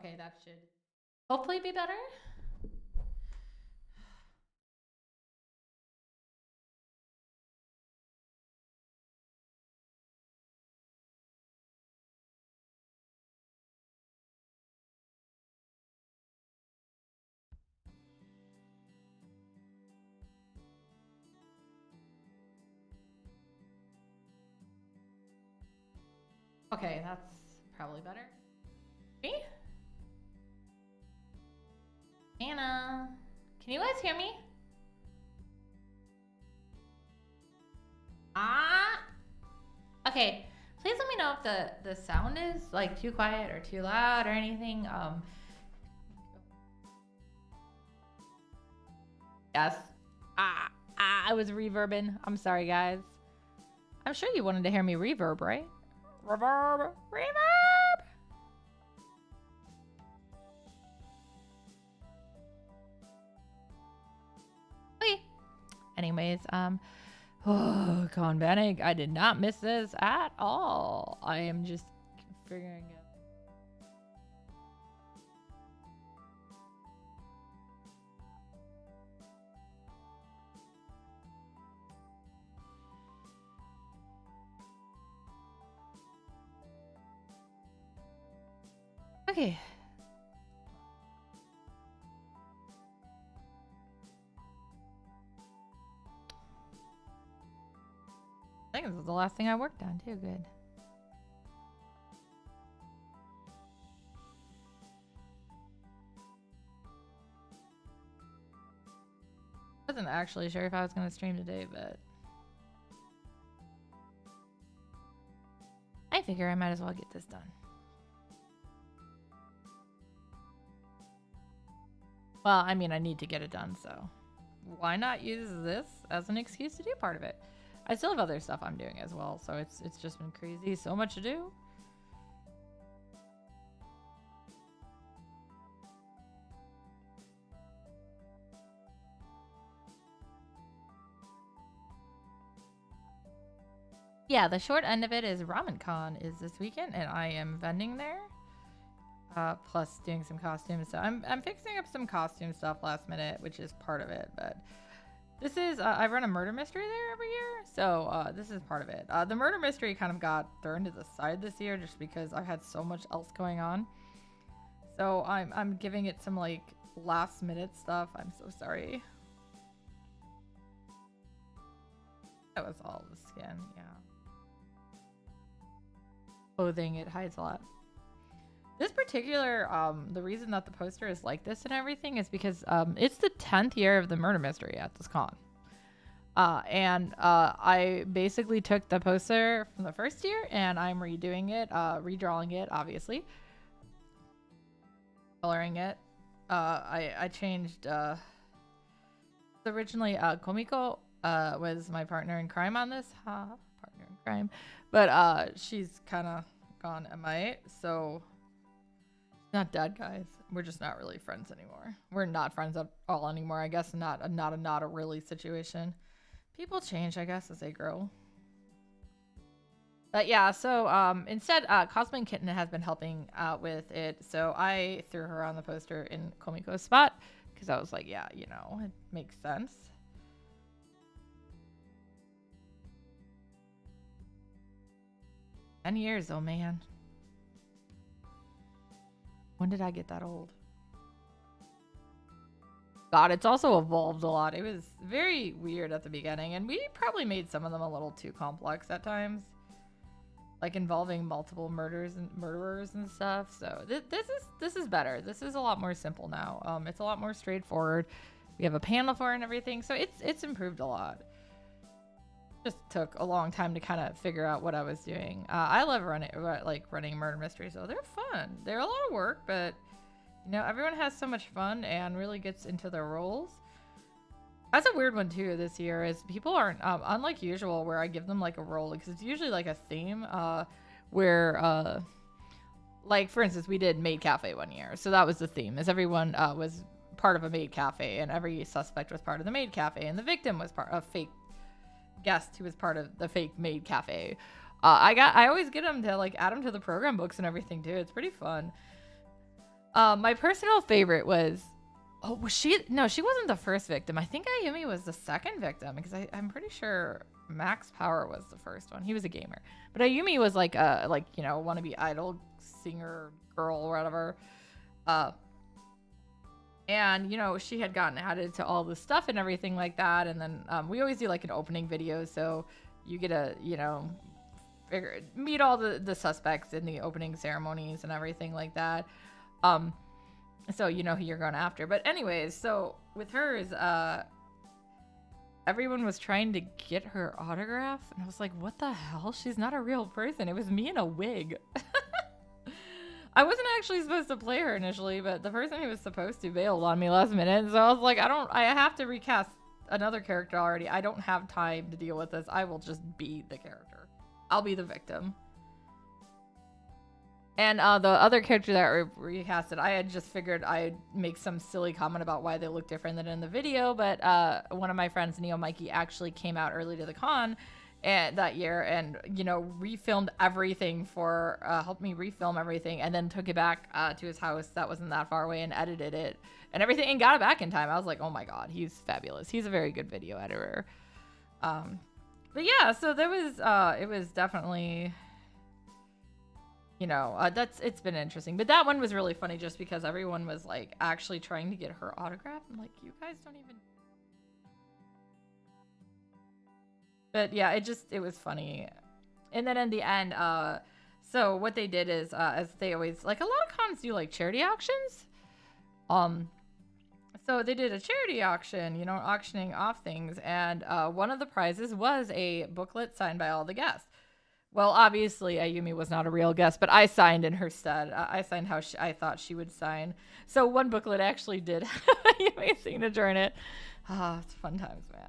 Okay, that should hopefully be better. Okay, that's probably better. Me? Anna, can you guys hear me? Ah. Okay, please let me know if the sound is like too quiet or too loud or anything. Yes. I was reverbing. I'm sorry, guys. I'm sure you wanted to hear me reverb, right? Reverb, reverb. Okay. Anyways, oh, Convenic, I did not miss this at all. I am just figuring it. Okay. I think this is the last thing I worked on too. Good. Wasn't actually sure if I was going to stream today, but I figure I might as well get this done. Well, I mean, I need to get it done, so why not use this as an excuse to do part of it? I still have other stuff I'm doing as well, so it's just been crazy. So much to do. Yeah, the short end of it is Ramen Con is this weekend, and I am vending there. Plus doing some costumes. So I'm fixing up some costume stuff last minute, which is part of it. But this is I run a murder mystery there every year, so this is part of it. The murder mystery kind of got thrown to the side this year just because I've had so much else going on. So I'm giving it some like last minute stuff. I'm so sorry. That was all the skin, yeah. Clothing, it hides a lot. This particular, the reason that the poster is like this and everything is because it's the 10th year of the murder mystery at this con. I basically took the poster from the first year and I'm redoing it, redrawing it, obviously. Coloring it. I changed, originally, Komiko, was my partner in crime on this. Partner in crime. But, she's kind of gone MIA, so... Not dead, guys. We're just not really friends anymore. We're not friends at all anymore. I guess not a really situation. People change, I guess, as they grow. But yeah, so instead, Cosmo and Kitten has been helping out with it. So I threw her on the poster in Komiko's spot because I was like, yeah, you know, it makes sense. Ten years, oh man. When did I get that old? God, it's also evolved a lot. It was very weird at the beginning, and we probably made some of them a little too complex at times, like involving multiple murderers and stuff. So this is better. This is a lot more simple now. It's a lot more straightforward. We have a panel for it and everything, so it's improved a lot. Just took a long time to kind of figure out what I was doing. I love running murder mysteries, so they're fun. They're a lot of work, but you know, everyone has so much fun and really gets into their roles. That's a weird one too this year is people aren't unlike usual where I give them like a role because it's usually like a theme where like for instance we did maid cafe one year, so that was the theme is everyone was part of a maid cafe and every suspect was part of the maid cafe and the victim was part of fake guest who was part of the fake maid cafe. I always get them to like add them to the program books and everything too. It's pretty fun. My personal favorite was, oh, was she? No, she wasn't the first victim. I think Ayumi was the second victim because I'm pretty sure Max Power was the first one. He was a gamer, but Ayumi was like a wannabe idol singer girl or whatever. And she had gotten added to all the stuff and everything like that. And then we always do like an opening video, so you get to meet all the suspects in the opening ceremonies and everything like that. So you know who you're going after. But anyways, so with hers, everyone was trying to get her autograph, and I was like, what the hell? She's not a real person. It was me in a wig. I wasn't actually supposed to play her initially, but the person who was supposed to bailed on me last minute. So I was like, I have to recast another character already. I don't have time to deal with this. I will just be the character. I'll be the victim. And the other character that recasted, I had just figured I'd make some silly comment about why they look different than in the video, but one of my friends, Neo Mikey, actually came out early to the con that year and, refilmed everything helped me refilm everything, and then took it back to his house that wasn't that far away and edited it and everything and got it back in time. I was like, oh my God, he's fabulous. He's a very good video editor. But yeah, so there was, it was definitely... it's been interesting. But that one was really funny just because everyone was like actually trying to get her autograph. I'm like, you guys don't even. But yeah, it was funny. And then in the end, so what they did is, as they always, like a lot of cons do like charity auctions. So they did a charity auction, auctioning off things. And one of the prizes was a booklet signed by all the guests. Well, obviously, Ayumi was not a real guest, but I signed in her stead. I signed how I thought she would sign. So one booklet actually did have Ayumi's signature in it. It's fun times, man.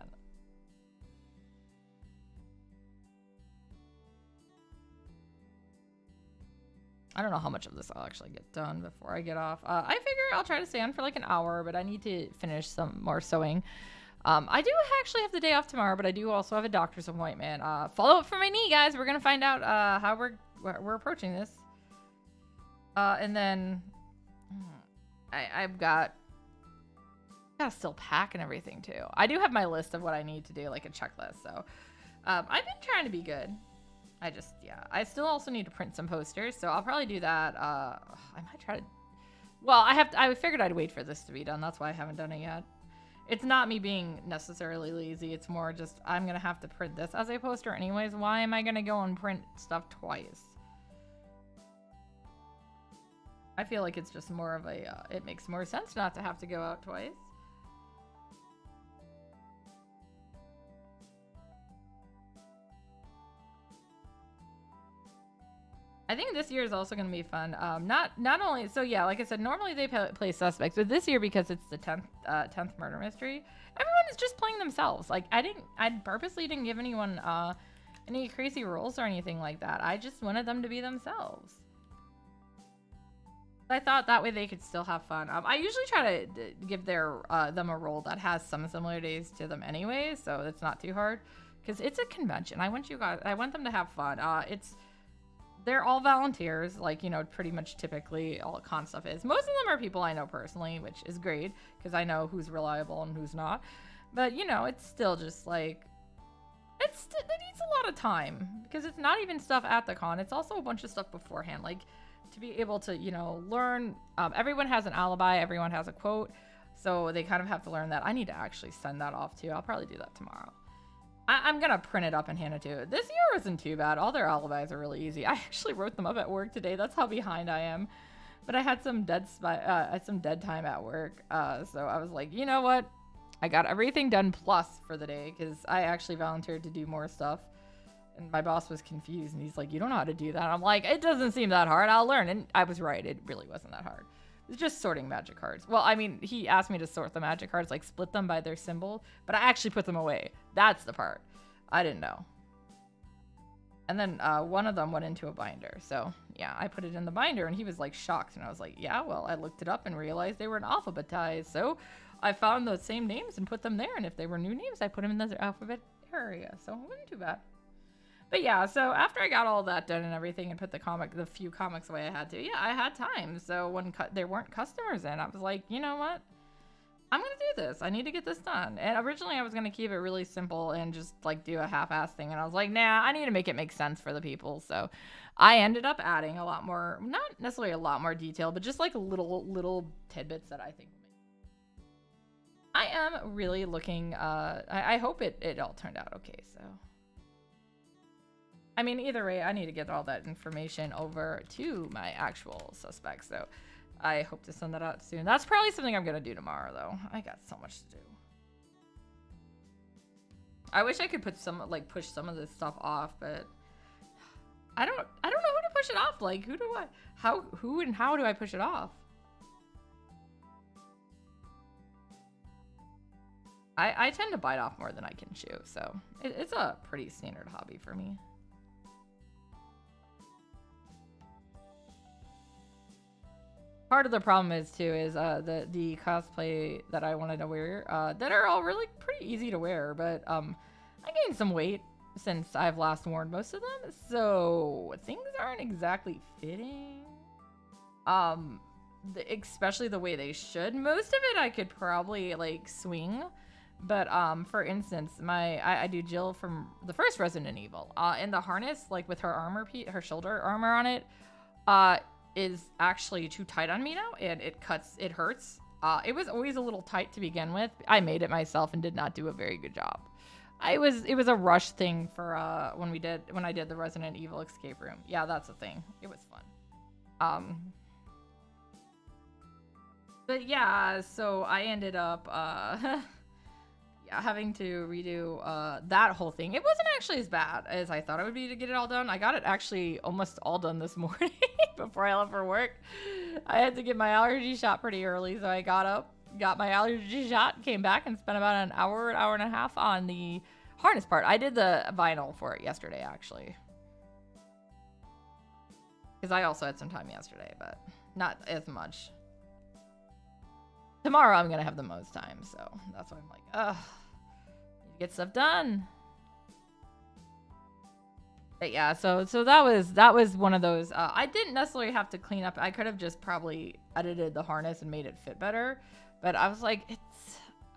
I don't know how much of this I'll actually get done before I get off. I figure I'll try to stay on for like an hour, but I need to finish some more sewing. I do actually have the day off tomorrow, but I do also have a doctor's appointment. Follow up for my knee, guys. We're gonna find out how we're approaching this. And then I've gotta still pack and everything too. I do have my list of what I need to do, like a checklist. So I've been trying to be good. I still also need to print some posters, so I'll probably do that. I might try to. Well, I figured I'd wait for this to be done. That's why I haven't done it yet. It's not me being necessarily lazy. It's more just I'm going to have to print this as a poster anyways. Why am I going to go and print stuff twice? I feel like it's just more of a, it makes more sense not to have to go out twice. I think this year is also going to be fun. Not only, so yeah, like I said, normally they play suspects, but this year, because it's the 10th murder mystery, everyone is just playing themselves. Like I purposely didn't give anyone any crazy rules or anything like that. I just wanted them to be themselves. I thought that way they could still have fun. I usually try to give them a role that has some similarities to them anyway, so it's not too hard. Because it's a convention. I want them to have fun. They're all volunteers, like, pretty much typically all con stuff is. Most of them are people I know personally, which is great, because I know who's reliable and who's not. But, it's still just, like, it needs a lot of time, because it's not even stuff at the con. It's also a bunch of stuff beforehand, like, to be able to, learn. Everyone has an alibi. Everyone has a quote. So they kind of have to learn that. I need to actually send that off, too. I'll probably do that tomorrow. I'm going to print it up and hand it to you. This year wasn't too bad. All their alibis are really easy. I actually wrote them up at work today. That's how behind I am. But I had some dead time at work. So I was like, you know what? I got everything done plus for the day because I actually volunteered to do more stuff. And my boss was confused. And he's like, you don't know how to do that. I'm like, it doesn't seem that hard. I'll learn. And I was right. It really wasn't that hard. It's just sorting magic cards. Well, I mean, he asked me to sort the magic cards, like split them by their symbol, but I actually put them away. That's the part I didn't know. And then one of them went into a binder. So yeah, I put it in the binder and he was like shocked. And I was like, yeah, well, I looked it up and realized they were alphabetized. So I found those same names and put them there. And if they were new names, I put them in the alphabet area. So it wasn't too bad. But yeah, so after I got all that done and everything and put the few comics away I had to, yeah, I had time. So when there weren't customers in, I was like, you know what? I'm gonna do this. I need to get this done. And originally I was gonna keep it really simple and just like do a half-ass thing. And I was like, nah, I need to make it make sense for the people. So I ended up adding a lot more, not necessarily a lot more detail, but just like little tidbits that I think. I am really looking. I hope it all turned out okay. So. I mean, either way, I need to get all that information over to my actual suspects. So I hope to send that out soon. That's probably something I'm going to do tomorrow, though. I got so much to do. I wish I could push some of this stuff off, but I don't know who to push it off. Like, who and how do I push it off? I tend to bite off more than I can chew, so it's a pretty standard hobby for me. Part of the problem is too is the cosplay that I wanted to wear that are all really pretty easy to wear, but I gained some weight since I've last worn most of them, so things aren't exactly fitting. Especially the way they should. Most of it I could probably like swing, but for instance, I do Jill from the first Resident Evil. In the harness, like with her her shoulder armor on it, is actually too tight on me now, and it hurts. It was always a little tight to begin with. I made it myself and did not do a very good job. It was a rush thing for when I did the Resident Evil escape room. Yeah, that's a thing. It was fun. But yeah, so I ended up yeah, having to redo that whole thing. It wasn't actually as bad as I thought it would be to get it all done. I got it actually almost all done this morning before I left for work. I had to get my allergy shot pretty early, so I got up, got my allergy shot, came back and spent about an hour and a half on the harness part. I did the vinyl for it yesterday, actually. Because I also had some time yesterday, but not as much. Tomorrow I'm gonna have the most time, so that's why I'm like, ugh, need to get stuff done. But yeah, so that was one of those. I didn't necessarily have to clean up. I could have just probably edited the harness and made it fit better, but I was like,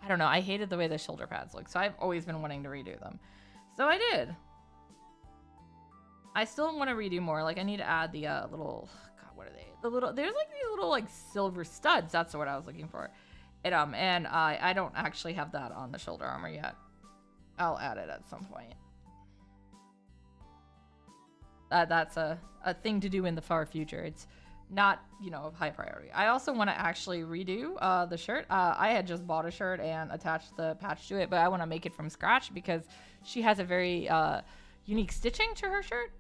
I don't know. I hated the way the shoulder pads look, so I've always been wanting to redo them. So I did. I still want to redo more. Like I need to add the little, God, what are they? There's like these little like silver studs. That's what I was looking for. And I don't actually have that on the shoulder armor yet. I'll add it at some point. That's a thing to do in the far future. It's not, you know, of high priority. I also want to actually redo the shirt. I had just bought a shirt and attached the patch to it, but I want to make it from scratch because she has a very unique stitching to her shirt.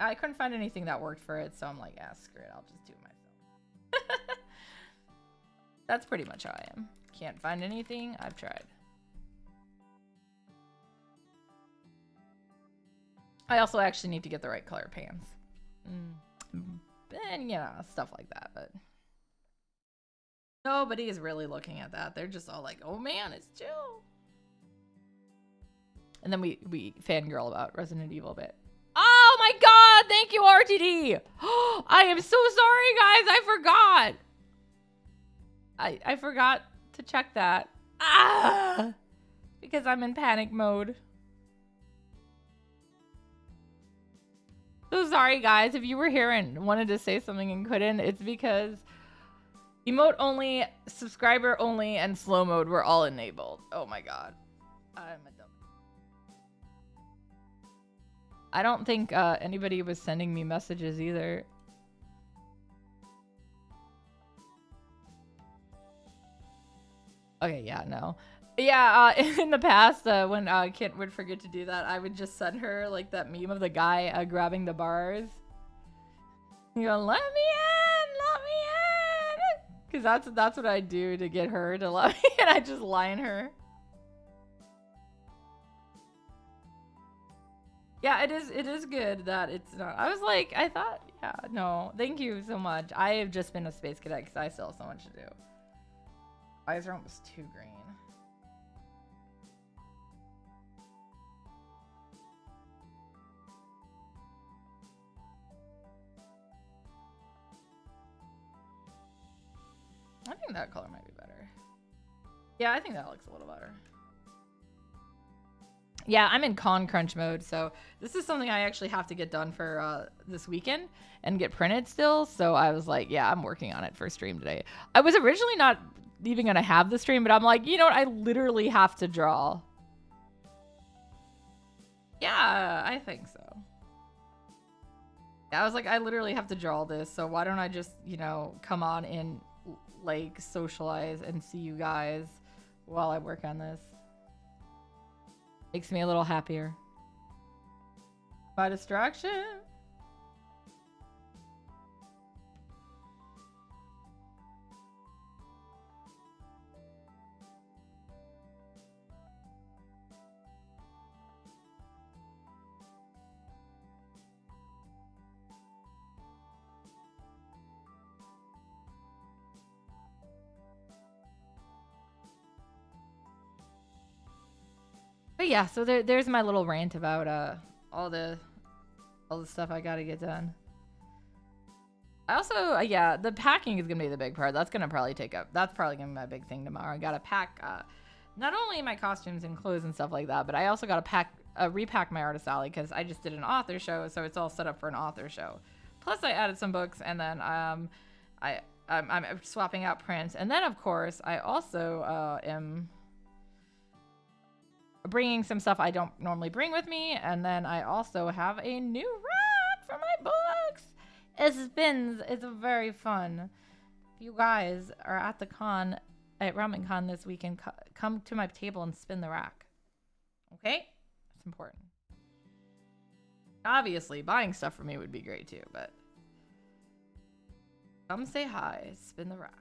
I couldn't find anything that worked for it, so I'm like, ah, screw it, I'll just do it myself. That's pretty much how I am. Can't find anything, I've tried. I also actually need to get the right color pants. And, you know, stuff like that, but... Nobody is really looking at that. They're just all like, oh man, it's Jill. And then we fangirl about Resident Evil a bit. Oh my god, thank you, RTD. I am so sorry, guys. I forgot. I forgot to check that. Because I'm in panic mode. So sorry, guys. If you were here and wanted to say something and couldn't, it's because emote only, subscriber only, and slow mode were all enabled. Oh my god. I'm a dumb. I don't think anybody was sending me messages either. Okay, yeah, no. Yeah, in the past, when Kit would forget to do that, I would just send her like that meme of the guy grabbing the bars. You go, let me in, because that's what I do to get her to let me, and I just line her. Yeah, it is good that it's not. I was like, I thought, yeah, no, thank you so much. I have just been a space cadet because I still have so much to do. Eyes are almost too green. I think that color might be better. Yeah, I think that looks a little better. Yeah, I'm in con crunch mode, so this is something I actually have to get done for this weekend and get printed still. So I was like, yeah, I'm working on it for stream today. I was originally not even gonna have the stream, but I'm like, you know what? I literally have to draw. Yeah, I think so. Yeah, I was like, I literally have to draw this, so why don't I just, you know, come on and like socialize and see you guys while I work on this. Makes me a little happier. My distraction. But yeah, so there's my little rant about all the stuff I gotta get done. I also yeah, the packing is gonna be the big part. That's gonna probably take up. That's probably gonna be my big thing tomorrow. I gotta pack not only my costumes and clothes and stuff like that, but I also gotta repack my artist alley because I just did an author show, so it's all set up for an author show. Plus, I added some books, and then I'm swapping out prints, and then of course I also am bringing some stuff I don't normally bring with me, and then I also have a new rack for my books. It spins. It's very fun. If you guys are at the con, at Ramen Con this weekend, come to my table and spin the rack. Okay? It's important. Obviously, buying stuff for me would be great too, but come say hi, spin the rack.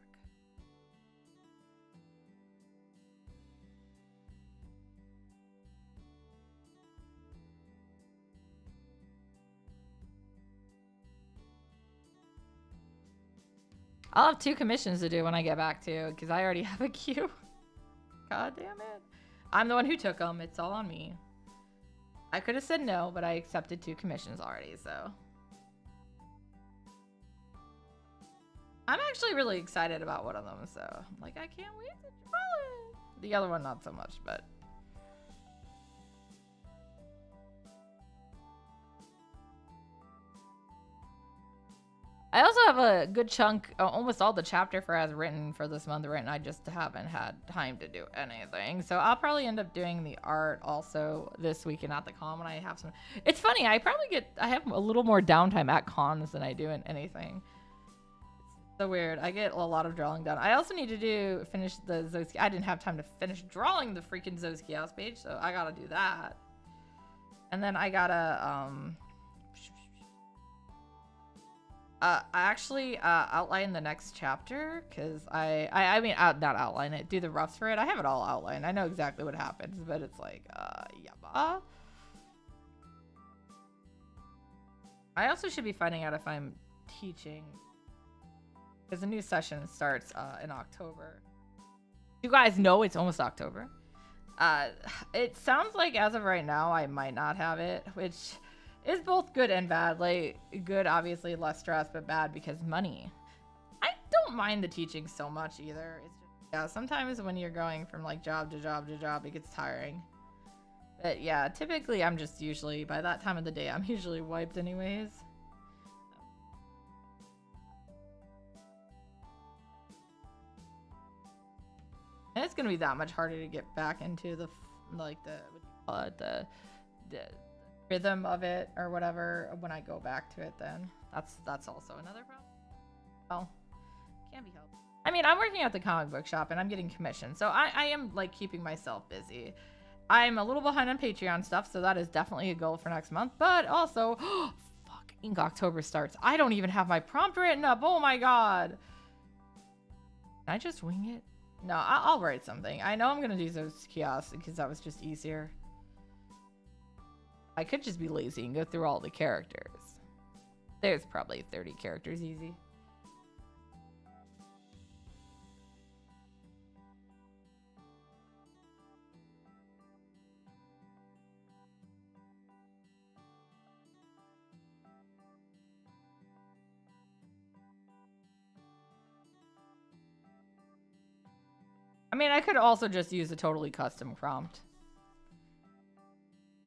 I'll have 2 commissions to do when I get back to, because I already have a queue. God damn it. I'm the one who took them. It's all on me. I could have said no, but I accepted 2 commissions already, so. I'm actually really excited about one of them, so. Like, I can't wait to draw it. The other one, not so much, but. I also have a good chunk, almost all the chapter for as written for this month written. I just haven't had time to do anything. So I'll probably end up doing the art also this weekend at the con when I have some. It's funny, I have a little more downtime at cons than I do in anything. It's so weird. I get a lot of drawing done. I also need to finish the Zoski. I didn't have time to finish drawing the freaking Zoski house page, so I gotta do that. And then I gotta, I actually outline the next chapter because I mean not outline it, do the roughs for it. I have it all outlined. I know exactly what happens, but it's like yabba. I also should be finding out if I'm teaching because the new session starts in October. You guys know it's almost October. It sounds like as of right now I might not have it, which is both good and bad. Like, good, obviously, less stress, but bad because money. I don't mind the teaching so much either. It's just, yeah, sometimes when you're going from like job to job to job, it gets tiring. But yeah, typically I'm just usually, by that time of the day, I'm usually wiped anyways. And it's gonna be that much harder to get back into the, like, the, what do you call it, the rhythm of it or whatever when I go back to it. Then that's also another problem. Well, can't be helped. I mean, I'm working at the comic book shop and I'm getting commission, so I am like keeping myself busy. I'm a little behind on Patreon stuff, so that is definitely a goal for next month. But also, fucking October starts. I don't even have my prompt written up. Oh my god. Can I just wing it? No, I'll write something. I know I'm gonna do those kiosks because that was just easier. I could just be lazy and go through all the characters. There's probably 30 characters easy. I mean, I could also just use a totally custom prompt.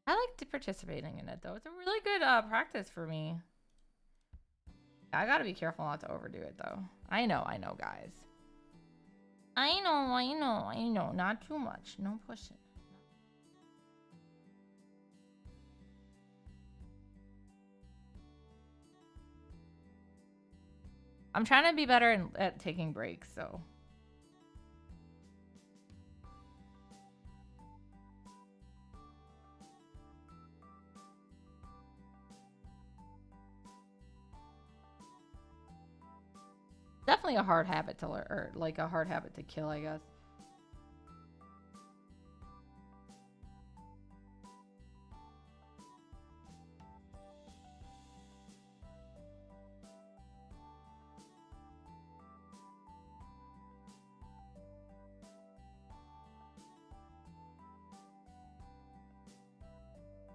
I like participating in it, though. It's a really good practice for me. I gotta be careful not to overdo it, though. I know, guys. I know. Not too much. No pushing. I'm trying to be better at taking breaks, so. Definitely a hard habit to learn, or like a hard habit to kill, I guess.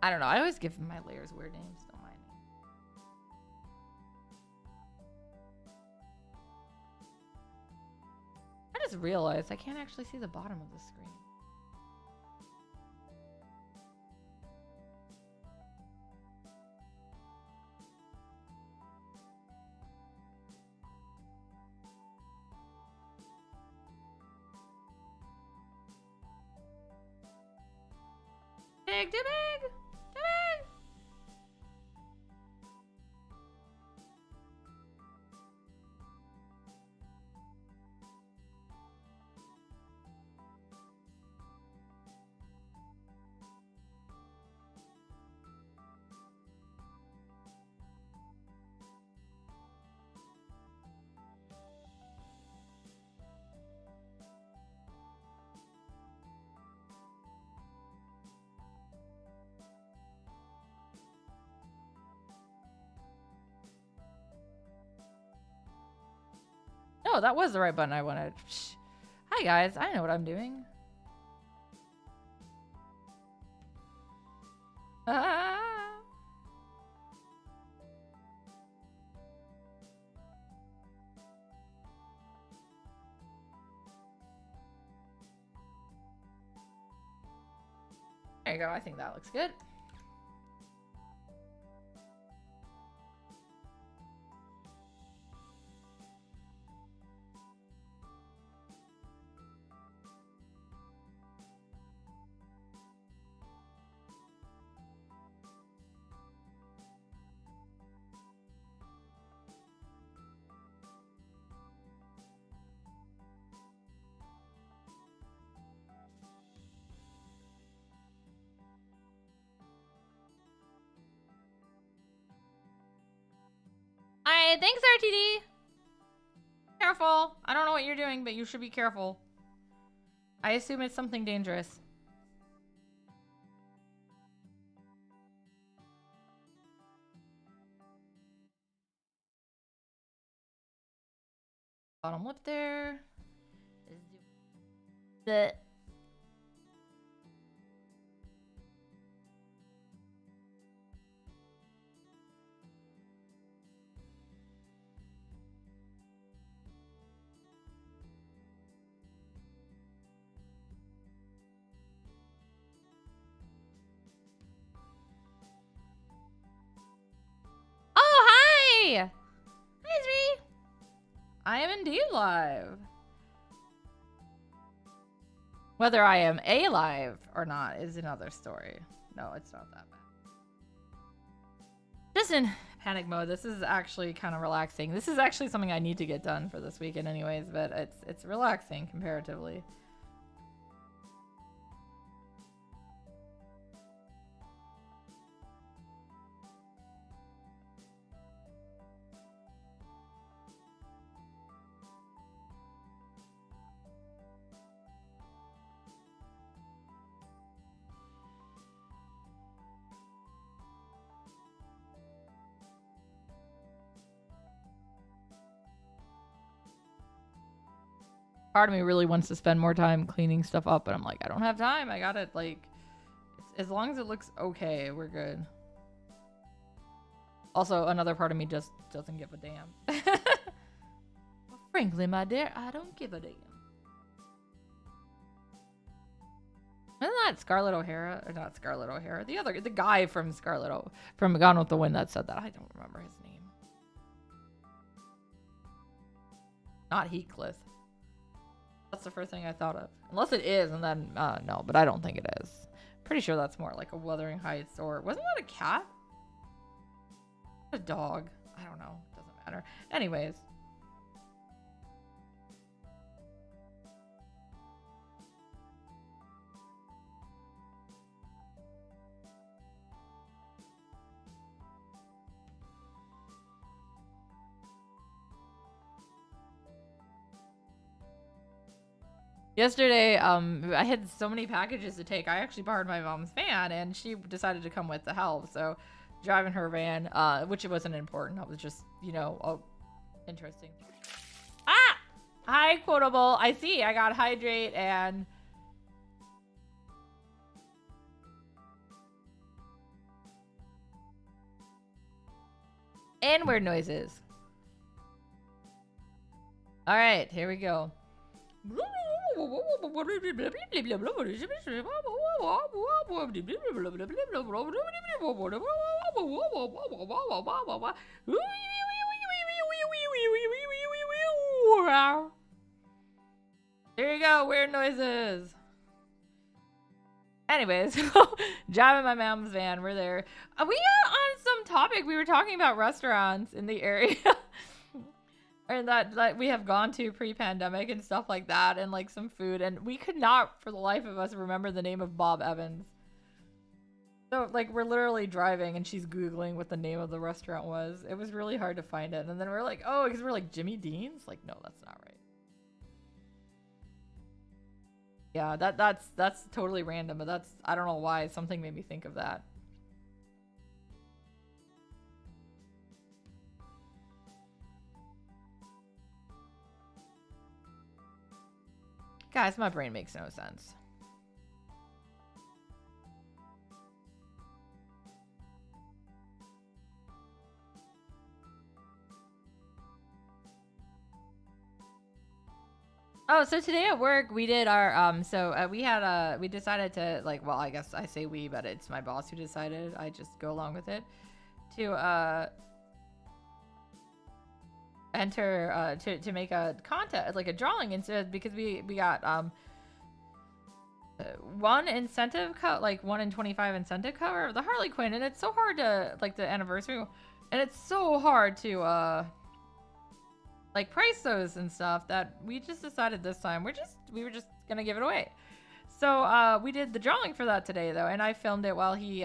I don't know. I always give my layers weird names. Don't mind me. I just realized I can't actually see the bottom of the screen. Big, too big! Too big! No, that was the right button I wanted. Shh. Hi guys, I know what I'm doing. Ah. There you go. I think that looks good. Alright, thanks RTD. Careful. I don't know what you're doing, but you should be careful. I assume it's something dangerous. Bottom lip there. The Oh, hi! Hi, Zri! I am indeed live. Whether I am alive or not is another story. No, it's not that bad. Just in panic mode. This is actually kind of relaxing. This is actually something I need to get done for this weekend anyways, but it's relaxing comparatively. Part of me really wants to spend more time cleaning stuff up, but I'm like, I don't have time. I got it, like, as long as it looks okay, we're good. Also, another part of me just doesn't give a damn. Well, frankly, my dear, I don't give a damn. Isn't that Scarlett O'Hara? Or not Scarlett O'Hara. The guy from from Gone with the Wind that said that. I don't remember his name. Not Heathcliff. That's the first thing I thought of. Unless it is, and then, no, but I don't think it is. Pretty sure that's more like a Wuthering Heights, or wasn't that a cat? A dog. I don't know. Doesn't matter. Anyways. Yesterday, I had so many packages to take. I actually borrowed my mom's van, and she decided to come with to help. So, driving her van, which it wasn't important. It was just, you know, interesting. Ah! Hi, Quotable. I see. I got Hydrate and... and weird noises. All right, here we go. There you go, weird noises. Anyways, driving my mom's van, we're there. We got on some topic. We were talking about restaurants in the area. And that we have gone to pre-pandemic and stuff like that, and like some food, and we could not for the life of us remember the name of Bob Evans. So like we're literally driving and she's Googling what the name of the restaurant was. It was really hard to find it, and then we're like, oh, because we're like Jimmy Dean's? Like, no, that's not right. Yeah, that's totally random, but that's, I don't know why, something made me think of that. Guys, my brain makes no sense. Oh, so today at work we did our we decided to, like, well, I guess I say we, but it's my boss who decided. I just go along with it. To enter to make a contest, like a drawing instead, because we got one incentive cut, like 1 in 25 incentive cover of the Harley Quinn, and it's so hard to, like, the anniversary, and it's so hard to like price those and stuff, that we just decided this time we were just gonna give it away. So we did the drawing for that today though, and I filmed it while he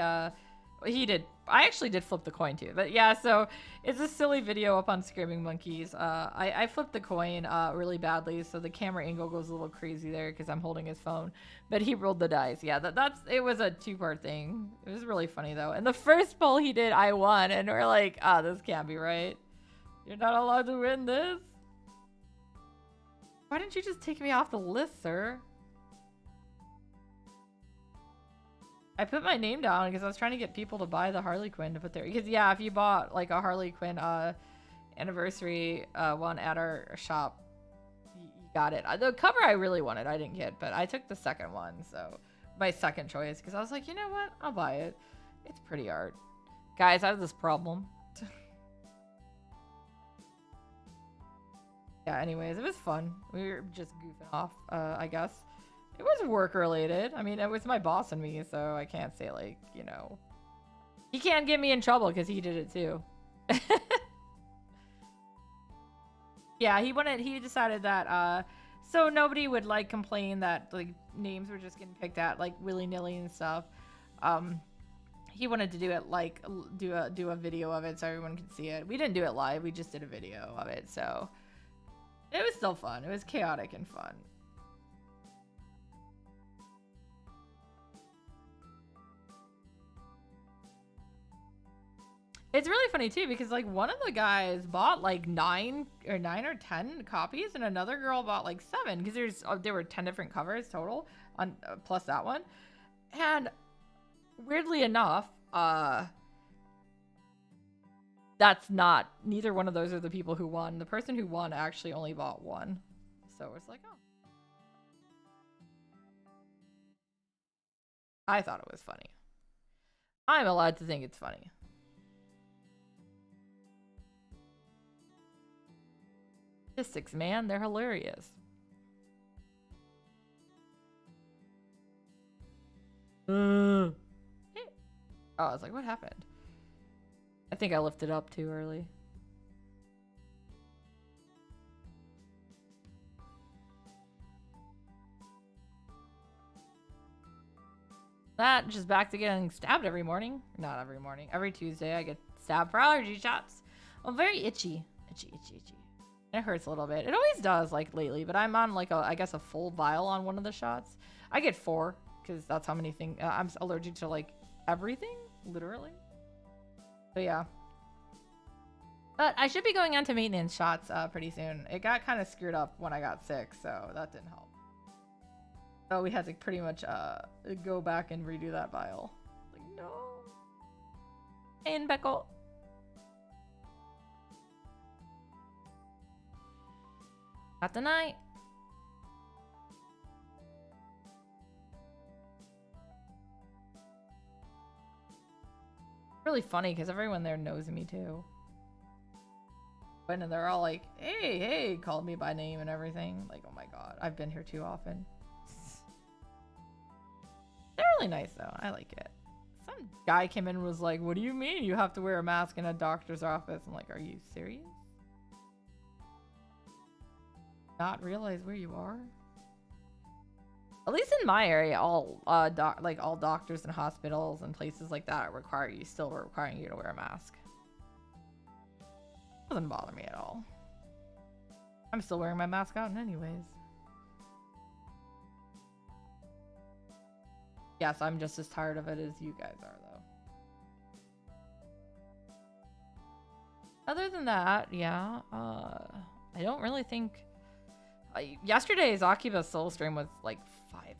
did. I actually did flip the coin too, but yeah, so it's a silly video up on Screaming Monkeys. I flipped the coin really badly, so the camera angle goes a little crazy there because I'm holding his phone, but he rolled the dice. Yeah, it was a 2-part thing. It was really funny though, and the first poll he did, I won, and we're like, this can't be right. You're not allowed to win this. Why didn't you just take me off the list, sir? I put my name down because I was trying to get people to buy the Harley Quinn to put there. Because, yeah, if you bought, like, a Harley Quinn anniversary one at our shop, you got it. The cover I really wanted, I didn't get, but I took the second one, so my second choice, because I was like, you know what? I'll buy it. It's pretty art. Guys, I have this problem. Yeah, anyways, it was fun. We were just goofing off, I guess. It was work related. I mean, it was my boss and me, so I can't say, like, you know. He can't get me in trouble because he did it too. Yeah, he decided that, so nobody would, like, complain that, like, names were just getting picked at, like, willy-nilly and stuff. He wanted to do it, like, do a video of it so everyone could see it. We didn't do it live, we just did a video of it, so it was still fun. It was chaotic and fun. It's really funny too because, like, one of the guys bought like 9 or 10 copies, and another girl bought like 7 because there were 10 different covers total on plus that one. And weirdly enough, that's not, neither one of those are the people who won. The person who won actually only bought 1, so it's like, oh. I thought it was funny. I'm allowed to think it's funny. Statistics, man, they're hilarious. Oh, I was like, what happened? I think I lifted up too early. That just back to getting stabbed every morning. Not every morning. Every Tuesday I get stabbed for allergy shots. I'm very itchy. Itchy. It hurts a little bit. It always does, like, lately. But I'm on, like, I guess a full vial on one of the shots. I get 4, because that's how many things... I'm allergic to, like, everything, literally. But, yeah. But I should be going on to maintenance shots pretty soon. It got kind of screwed up when I got sick, so that didn't help. So we had to pretty much go back and redo that vial. Like, no. And Beckle. Not tonight. Really funny because everyone there knows me too. And they're all like, hey, called me by name and everything. Like, oh my god, I've been here too often. They're really nice though. I like it. Some guy came in and was like, what do you mean you have to wear a mask in a doctor's office? I'm like, are you serious? Not realize where you are? At least in my area, all all doctors and hospitals and places like that still requiring you to wear a mask. Doesn't bother me at all. I'm still wearing my mask out anyways. Yes, I'm just as tired of it as you guys are, though. Other than that, yeah, I don't really think... yesterday's Akiba Soul stream was like 5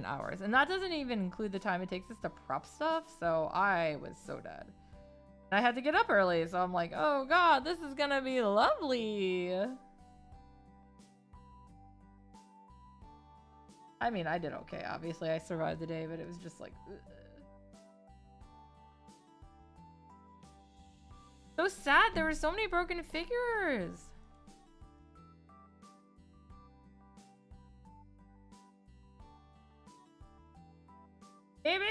hours, and that doesn't even include the time it takes us to prep stuff, so I was so dead. I had to get up early, so I'm like, oh god, this is gonna be lovely. I mean, I did okay. Obviously, I survived the day, but it was just like... ugh. So sad. There were so many broken figures. Baby!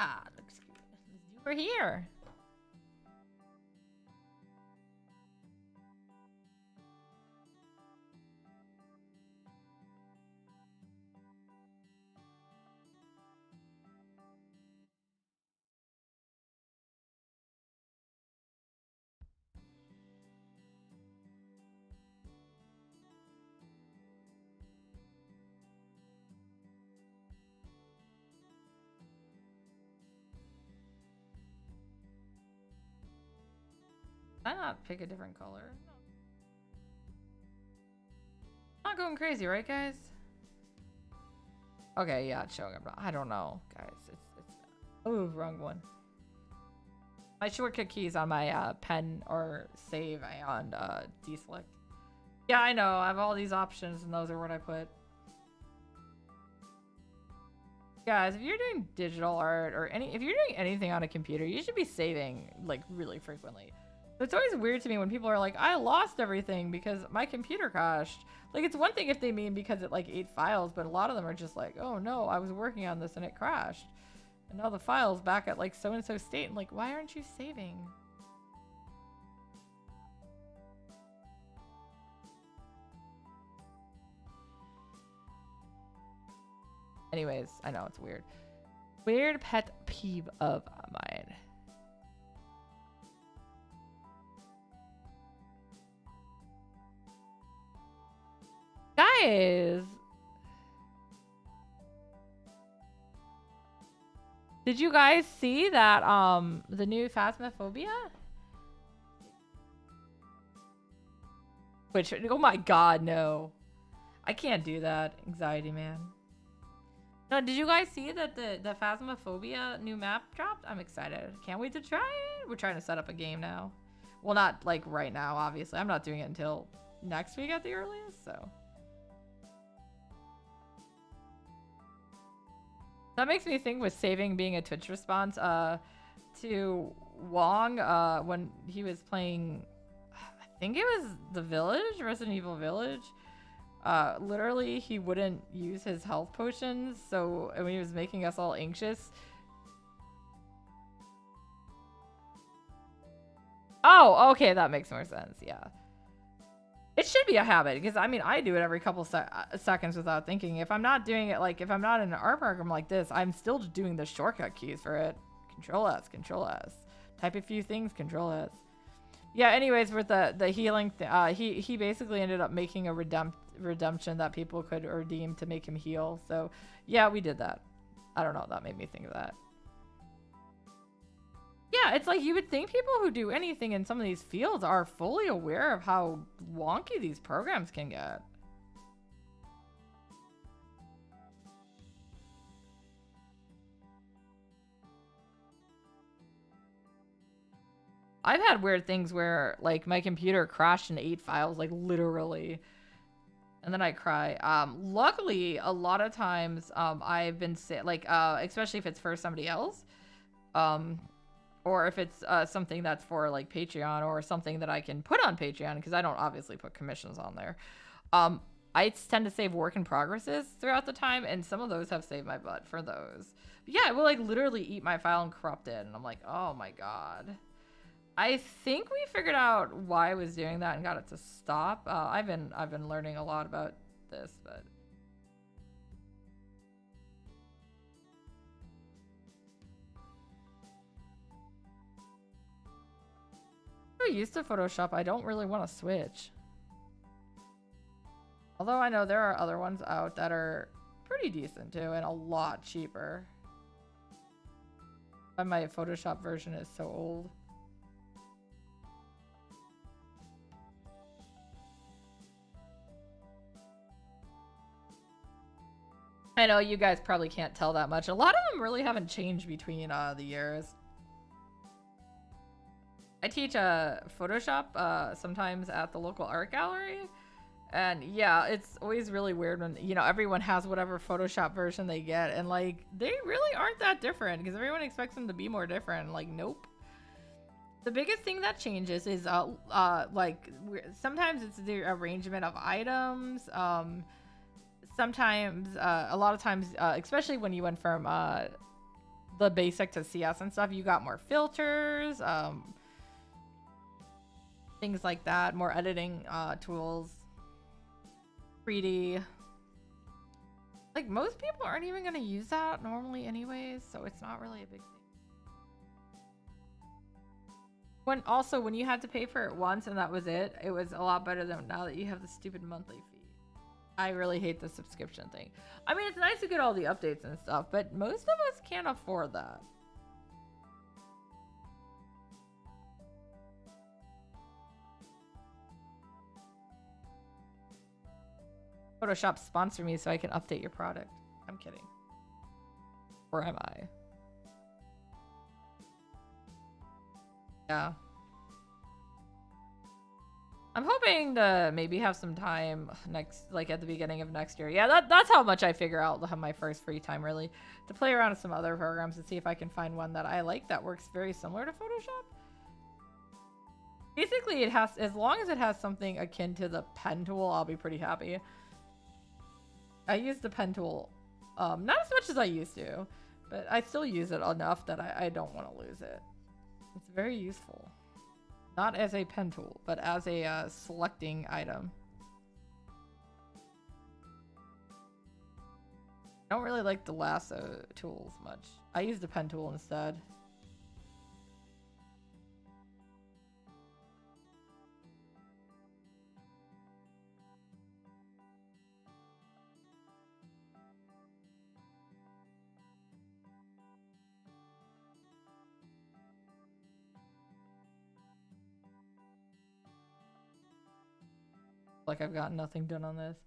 Ah, looks good. You were here. Why not pick a different color? No. Not going crazy, right, guys? Okay, yeah, it's showing up. I don't know, guys. It's oh, wrong one. My shortcut keys on my pen or save and deselect. Yeah, I know. I have all these options, and those are what I put. Guys, if you're doing digital art or if you're doing anything on a computer, you should be saving like really frequently. It's always weird to me when people are like, I lost everything because my computer crashed. Like, it's one thing if they mean because it like ate files, but a lot of them are just like, oh no, I was working on this and it crashed. And now the file's back at like so-and-so state. And like, why aren't you saving? Anyways, I know it's weird. Weird pet peeve of mine. Guys! Did you guys see that, the new Phasmophobia? Which, oh my god, no. I can't do that. Anxiety, man. No, did you guys see that the Phasmophobia new map dropped? I'm excited. Can't wait to try it. We're trying to set up a game now. Well, not like right now, obviously. I'm not doing it until next week at the earliest, so. That makes me think with saving being a Twitch response, to Wong, when he was playing, I think it was The Village, Resident Evil Village. Literally, he wouldn't use his health potions, so and he was making us all anxious. Oh, okay, that makes more sense. Yeah, it should be a habit because I mean I do it every couple seconds without thinking. If I'm not doing it, like if I'm not in an art program like this, I'm still just doing the shortcut keys for it. Control S, Control S. Type a few things, Control S. Yeah. Anyways, with the healing, he basically ended up making a redemption that people could redeem to make him heal. So yeah, we did that. I don't know. That made me think of that. Yeah, it's like you would think people who do anything in some of these fields are fully aware of how wonky these programs can get. I've had weird things where like my computer crashed and ate files, like literally, and then I cry. Luckily, a lot of times, I've been like, especially if it's for somebody else, um, or if it's something that's for like Patreon or something that I can put on Patreon because I don't obviously put commissions on there. Um, I tend to save work in progresses throughout the time, and some of those have saved my butt for those. But yeah, it will like literally eat my file and corrupt it, and I'm like, oh my god. I think we figured out why I was doing that and got it to stop. I've been learning a lot about this, but I'm used to Photoshop. I don't really want to switch. Although I know there are other ones out that are pretty decent too and a lot cheaper. But my Photoshop version is so old. I know you guys probably can't tell that much. A lot of them really haven't changed between the years. I teach Photoshop sometimes at the local art gallery. And yeah, it's always really weird when, you know, everyone has whatever Photoshop version they get. And like, they really aren't that different because everyone expects them to be more different. Like, nope. The biggest thing that changes is like sometimes it's the arrangement of items. Sometimes, a lot of times, especially when you went from the basic to CS and stuff, you got more filters, things like that, more editing tools, 3D. Like most people aren't even gonna use that normally anyways, so it's not really a big thing. When you had to pay for it once and that was it, it was a lot better than now that you have the stupid monthly fee. I really hate the subscription thing. I mean, it's nice to get all the updates and stuff, but most of us can't afford that. Photoshop sponsor me so I can update your product. I'm kidding. Or am I? Yeah. I'm hoping to maybe have some time next, like at the beginning of next year. Yeah, that's how much I figure out to have my first free time, really. To play around with some other programs and see if I can find one that I like that works very similar to Photoshop. Basically, it has, as long as it has something akin to the pen tool, I'll be pretty happy. I use the pen tool, not as much as I used to, but I still use it enough that I don't want to lose it. It's very useful. Not as a pen tool, but as a selecting item. I don't really like the lasso tools much. I use the pen tool instead. Like I've gotten nothing done on this.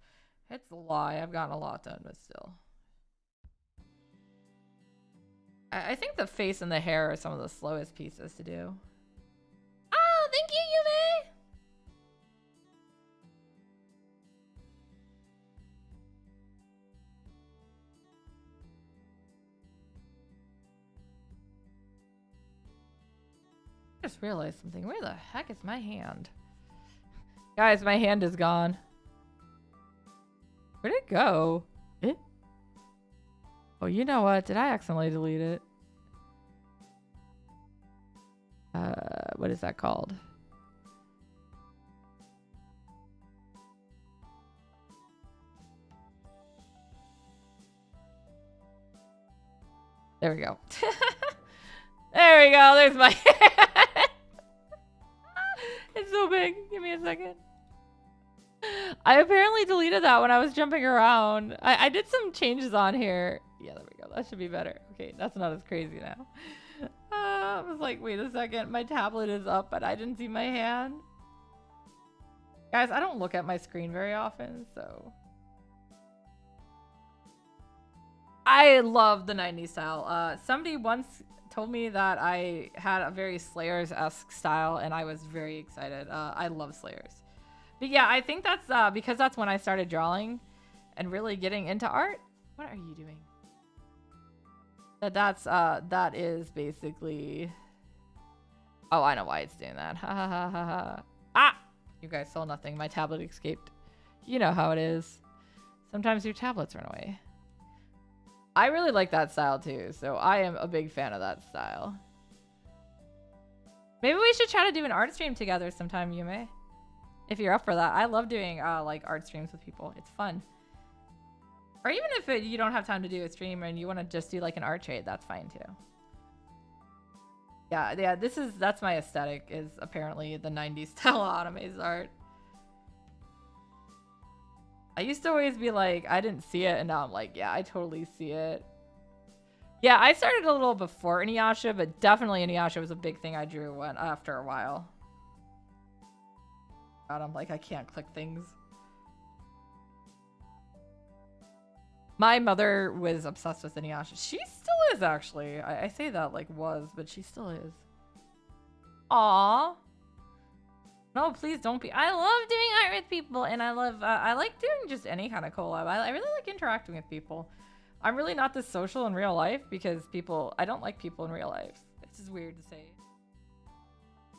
It's a lie. I've gotten a lot done, but still. I think the face and the hair are some of the slowest pieces to do. Oh, thank you, Yume! I just realized something. Where the heck is my hand? Guys, my hand is gone. Where'd it go? Eh? Oh, you know what? Did I accidentally delete it? What is that called? There we go. There we go. There's my hand. It's so big. Give me a second. I apparently deleted that when I was jumping around. I did some changes on here. Yeah, there we go. That should be better. Okay, that's not as crazy now. I was like, wait a second. My tablet is up, but I didn't see my hand. Guys, I don't look at my screen very often, so. I love the 90s style. Somebody once told me that I had a very Slayers-esque style, and I was very excited. I love Slayers. But yeah, I think that's because that's when I started drawing and really getting into art. What are you doing? That is basically... Oh, I know why it's doing that. Ha ha ha ha ha. Ah! You guys saw nothing. My tablet escaped. You know how it is. Sometimes your tablets run away. I really like that style too, so I am a big fan of that style. Maybe we should try to do an art stream together sometime, Yume. If you're up for that. I love doing like art streams with people. It's fun. Or even if you don't have time to do a stream and you want to just do like an art trade, that's fine too. Yeah, that's my aesthetic, is apparently the 90s style anime's art. I used to always be like, I didn't see it, and now I'm like, yeah, I totally see it. Yeah, I started a little before Inuyasha, but definitely Inuyasha was a big thing I drew after a while. God, I'm like, I can't click things. My mother was obsessed with Inuyasha. She still is, actually. I say that like was, but she still is. Aww. No, please don't be. I love doing art with people, and I like doing just any kind of collab. I really like interacting with people. I'm really not this social in real life because I don't like people in real life. It's just weird to say.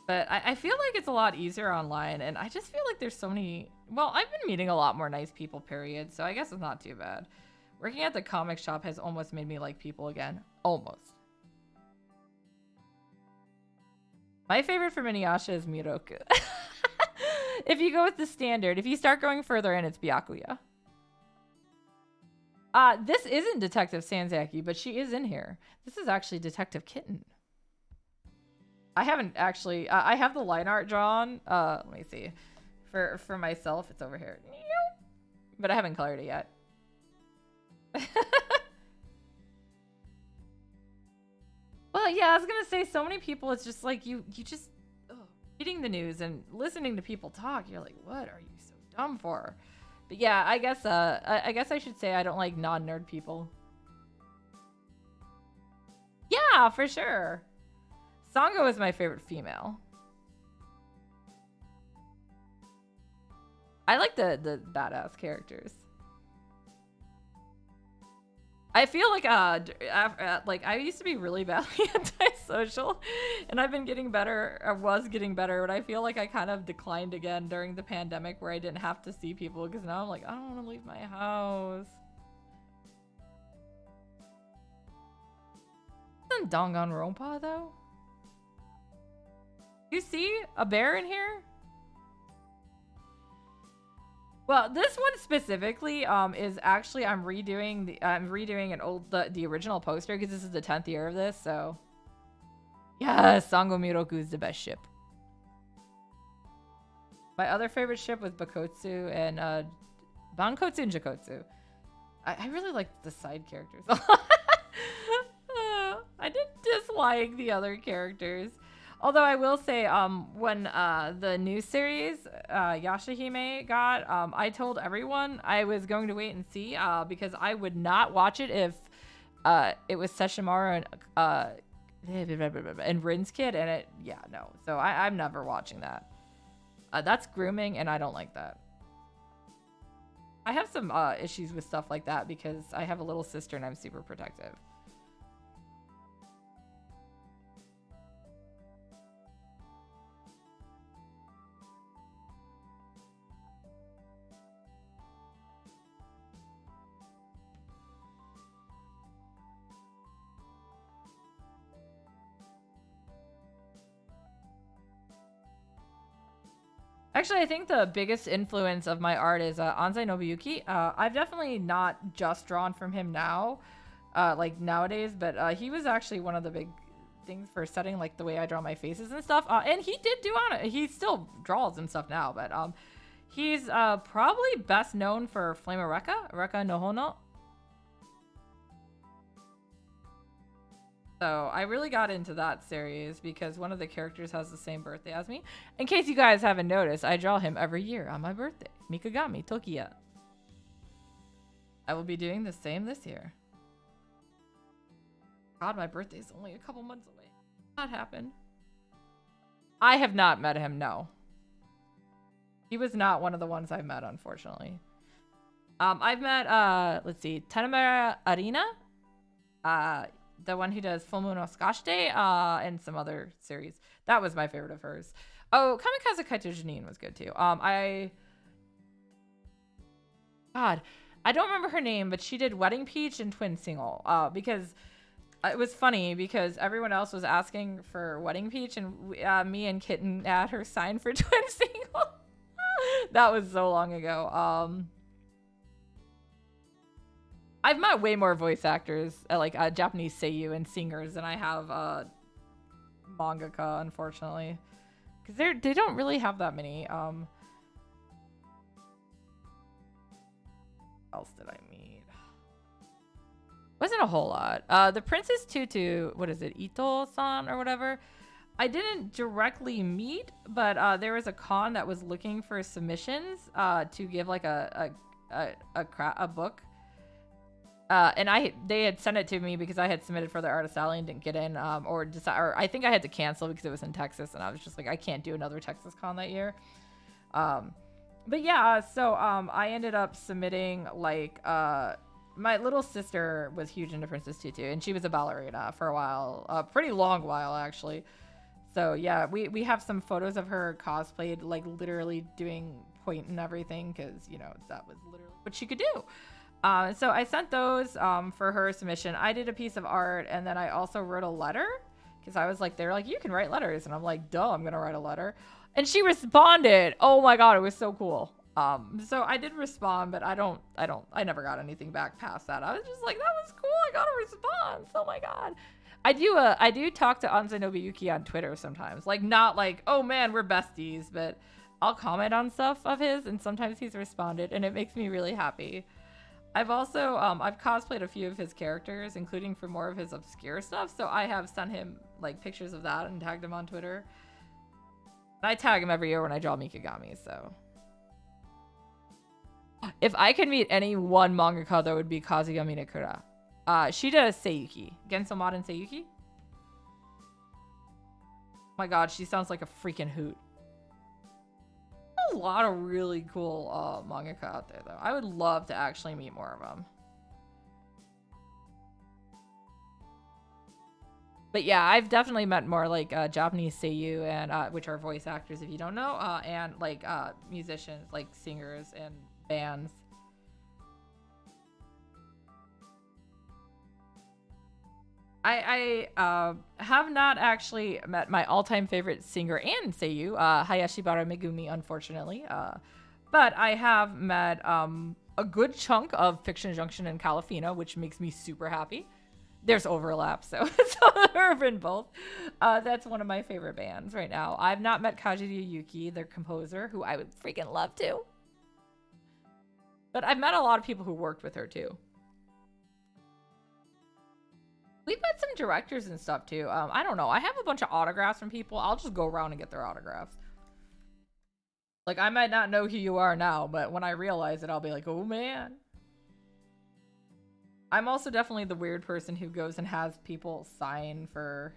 But I feel like it's a lot easier online, and I just feel like there's so many... Well, I've been meeting a lot more nice people, period, so I guess it's not too bad. Working at the comic shop has almost made me like people again. Almost. My favorite from Inuyasha is Miroku. If you go with the standard, if you start going further in, it's Byakuya. This isn't Detective Sanzaki, but she is in here. This is actually Detective Kitten. I haven't actually... I have the line art drawn. Let me see. For myself, it's over here. But I haven't colored it yet. Well, yeah, I was gonna say, so many people, it's just like you just reading the news and listening to people talk, you're like, what are you so dumb for? But yeah, I guess I should say I don't like non-nerd people. Yeah, for sure. Sango is my favorite female. I like the badass characters. I feel like I used to be really badly antisocial, and I've been getting better. I was getting better, but I feel like I kind of declined again during the pandemic, where I didn't have to see people, because now I'm like, I don't want to leave my house. Isn't Danganronpa though? You see a bear in here? Well, this one specifically is actually I'm redoing the original poster, because this is the 10th year of this, so yes, Sango Miroku is the best ship. My other favorite ship was Bakotsu and Bankotsu and Jakotsu. I really liked the side characters a lot. I didn't dislike the other characters. Although I will say, when the new series, Yashahime got, I told everyone I was going to wait and see, because I would not watch it if it was Sesshomaru and Rin's kid, and it, yeah, no. So I'm never watching that. That's grooming, and I don't like that. I have some issues with stuff like that because I have a little sister and I'm super protective. Actually, I think the biggest influence of my art is Anzai Nobuyuki. I've definitely not just drawn from him now, like nowadays, but he was actually one of the big things for setting like the way I draw my faces and stuff. And he did do on it. He still draws and stuff now, but he's probably best known for Flame of Reka no Hono. So I really got into that series because one of the characters has the same birthday as me. In case you guys haven't noticed, I draw him every year on my birthday. Mikagami Tokiya. I will be doing the same this year. God, my birthday's only a couple months away. That happened. I have not met him, no. He was not one of the ones I've met, unfortunately. I've met, let's see, Tanemura Arena. The one who does Fullmoon no Skashite, and some other series. That was my favorite of hers. Oh, Kamikaze Kaito Janine was good too. God, I don't remember her name, but she did Wedding Peach and Twin Single. Because it was funny because everyone else was asking for Wedding Peach, and me and Kitten had her sign for Twin Single. That was so long ago. I've met way more voice actors, like Japanese seiyuu and singers, than I have mangaka, unfortunately, because they don't really have that many. What else did I meet? Wasn't a whole lot. The Princess Tutu, what is it, Ito-san or whatever? I didn't directly meet, but there was a con that was looking for submissions to give like a book. And they had sent it to me because I had submitted for the Artist Alley and didn't get in, or I think I had to cancel because it was in Texas, and I was just like, I can't do another Texas con that year. But yeah, so I ended up submitting like my little sister was huge into Princess Tutu, and she was a ballerina for a while, a pretty long while actually. So yeah, we have some photos of her cosplayed, like literally doing point and everything, because you know that was literally what she could do. So I sent those for her submission. I did a piece of art, and then I also wrote a letter because I was like, they're like, you can write letters, and I'm like, duh, I'm gonna write a letter, and she responded. Oh my god, it was so cool. So I did respond, but I never got anything back past that. I was just like, that was cool. I got a response. Oh my god. I do talk to Anzai Nobuyuki on Twitter sometimes, like not like, oh man, we're besties, but I'll comment on stuff of his, and sometimes he's responded, and it makes me really happy. I've also, I've cosplayed a few of his characters, including for more of his obscure stuff, so I have sent him, like, pictures of that and tagged him on Twitter. And I tag him every year when I draw Mikagami, so. If I could meet any one mangaka, that would be Kazuyami Nakura. She does Seiyuki. Genso Modern Seiyuki? Oh my god, she sounds like a freaking hoot. A lot of really cool mangaka out there, though. I would love to actually meet more of them. But yeah, I've definitely met more like Japanese seiyuu, and which are voice actors, if you don't know, and like musicians, like singers and bands. I have not actually met my all-time favorite singer and seiyuu, Hayashibara Megumi, unfortunately. But I have met a good chunk of Fiction Junction and Calafina, which makes me super happy. There's overlap, so there have been both. That's one of my favorite bands right now. I've not met Kazuya Yuki, their composer, who I would freaking love to. But I've met a lot of people who worked with her, too. We've met some directors and stuff too. I don't know. I have a bunch of autographs from people. I'll just go around and get their autographs. Like, I might not know who you are now, but when I realize it, I'll be like, oh man. I'm also definitely the weird person who goes and has people sign for.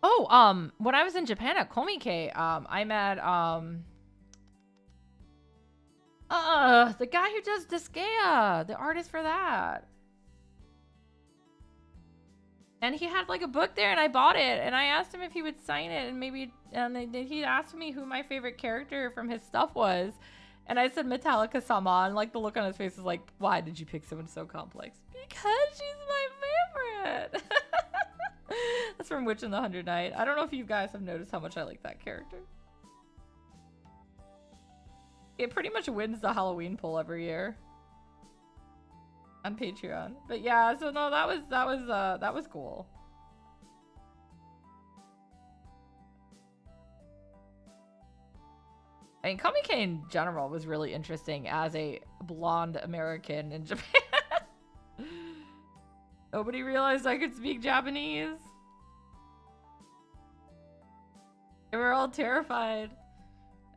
Oh, when I was in Japan at Komike, I met the guy who does Disgaea, the artist for that. And he had like a book there, and I bought it, and I asked him if he would sign it, and he asked me who my favorite character from his stuff was, and I said Metallica-sama, and like the look on his face was like, why did you pick someone so complex? Because she's my favorite. That's from Witch in the Hundred Knight. I don't know if you guys have noticed how much I like that character. It pretty much wins the Halloween poll every year on Patreon. But yeah, so no, that was cool. I mean, Komike in general was really interesting as a blonde American in Japan. Nobody realized I could speak Japanese. They were all terrified.